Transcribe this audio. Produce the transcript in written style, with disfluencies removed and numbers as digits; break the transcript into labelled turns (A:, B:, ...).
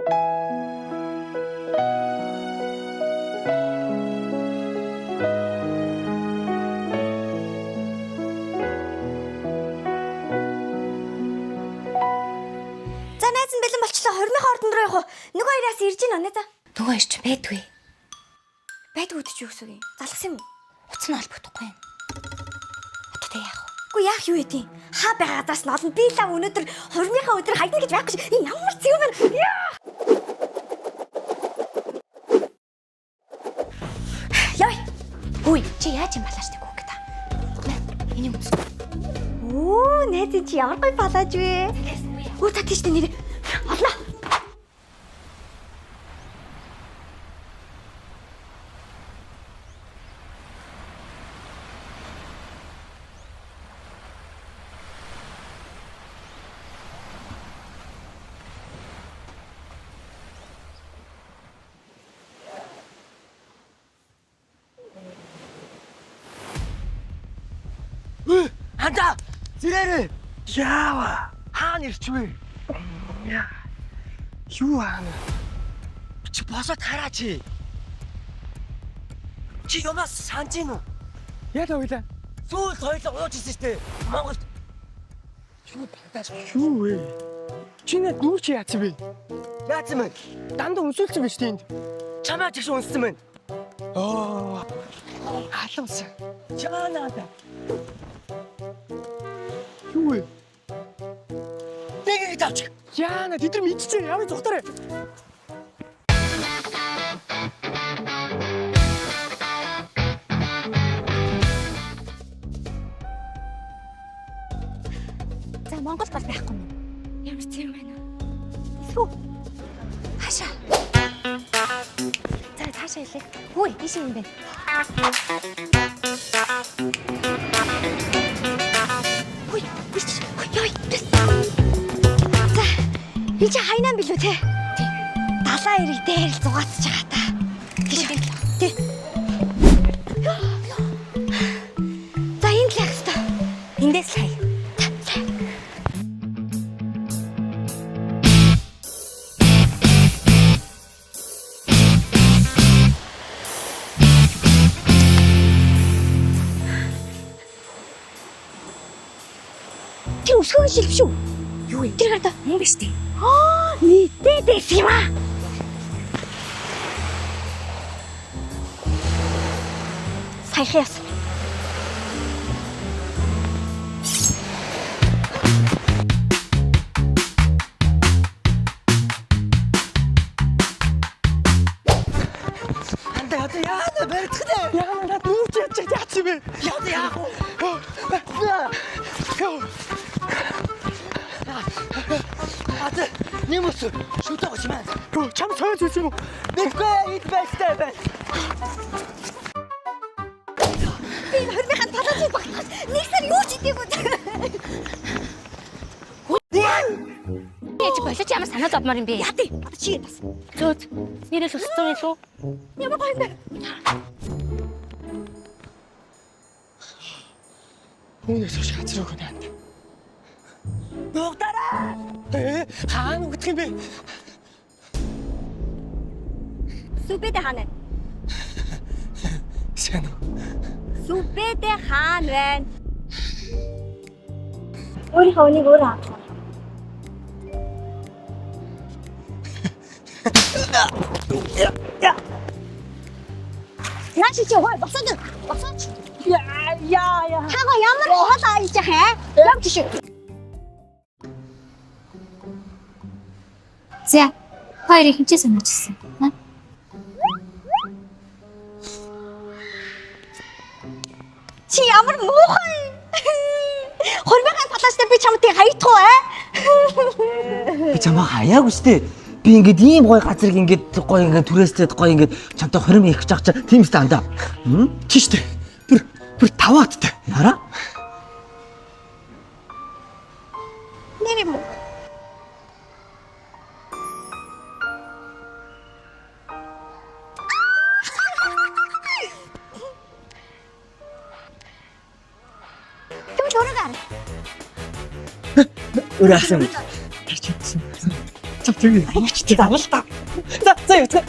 A: За найз нь бэлэн болчлоо. Хормынхаа ордон руу явах уу? Нөгөө хоёроос ирж гин оноо да.
B: Нөгөө ирч байдгүй.
A: Байдгүй гэж юу гэсэн юм? Залгсан юм уу?
B: Утас нь холбогдохгүй юм. Оттой яах вэ?
A: Үгүй яах юу вэ? Хаа байгаадаас нь олон би лав өнөөдөр хормынхаа өдөр хайдна гэж байхгүй ш. Энэ ямар зэв юм бэ? Яй.
B: Хүй, чи яаж юм балааш тэг үг та. Энийг үз.
A: Оо, найз чи ямар гоё балааж вэ? Оо, та тийш нэр. Олно.
C: Ханда! Зэрэг! Яава! Хаана ирчвэ? Юу хаана? Чи босоод хараа чи. Чи юмас санаж гин үү? Яа тавила? Сүүл хоёлоо ууж ирсэн штэ. Монголд. Юу багтааш юу вэ? Чи нэ нүүр чи яац вэ? Яац юм бэ? Дандаа өнсүүлсэн биз тийм. Чамаа ч их унссан байна. Оо. Халамсан. Чаанаа. Юу вэ? Нэг тавч. Яана тэд нар мэдчихээ. Яваа зүгтараа.
B: За Монголд бол байхгүй юм.
A: Ямар зэв байна?
B: Сүү. Хаашаа. За хаашаа илээ. Хүй, ийш юм бэ.
A: Хүй, биш. Яй. За, би чи хайнаа билүү те?
B: Тий.
A: Далаа ирэг дээр л зугаацж байгаа та. Тий. За, энд л яах вэ?
B: Эндээс л хай.
A: Тэр өсгөн шилв шүү.
B: Юу вэ?
A: Тэр гарда.
B: Мөн биш тий.
A: Нийтээ дэс юм аа. Саяхан яс.
C: Ханда яана барьцгаа. Яана нүүр чи яац юм бэ? Яах вэ? Ата, нэмэс шүтээ гоч маань. Оо, чам сойж үзсэн юм уу? Нэггүй ид байстай бай.
A: Би хөрмийнхэн талаажиг багтаад нэг сар юу ч идэв үү?
B: Яаж болооч ямар санаа зовмоор юм бэ?
A: Яа тий. Одоо чигээ тас.
B: Зөөд. Нэрэл өстөө илүү.
A: Ямар гоё юм бэ?
C: Үүнээс хойш газар өгнө ханд. Нугтараа. Хаана үгдэх юм бэ?
A: Сүбэдэ хаана?
C: Сайн уу?
A: Сүбэдэ хаана вэ? Өөрийнхөө үнийг өөрөө авах. Наа чи хой босоод. Яа. Хага ямар хол айж хаа? Яв чи.
B: За. Хоёрыг хинчээ санаачсан.
A: Чи ямар муухай. Хормынхаа талаастай би чамд хаягдах уу?
D: Би чамаа хаяагүй штэ. Би ингээд ийм гоё газрыг ингээд гоё ингээд түрээстэй гоё ингээд чамтай хорим их гэж чаа. Тийм штэ андаа.
C: Чи штэ. Бүр тавааттай.
D: Хараа.
A: Нэр юм. Тэм чорогар.
D: Өрөөсөн.
C: Чам За за явцгаа.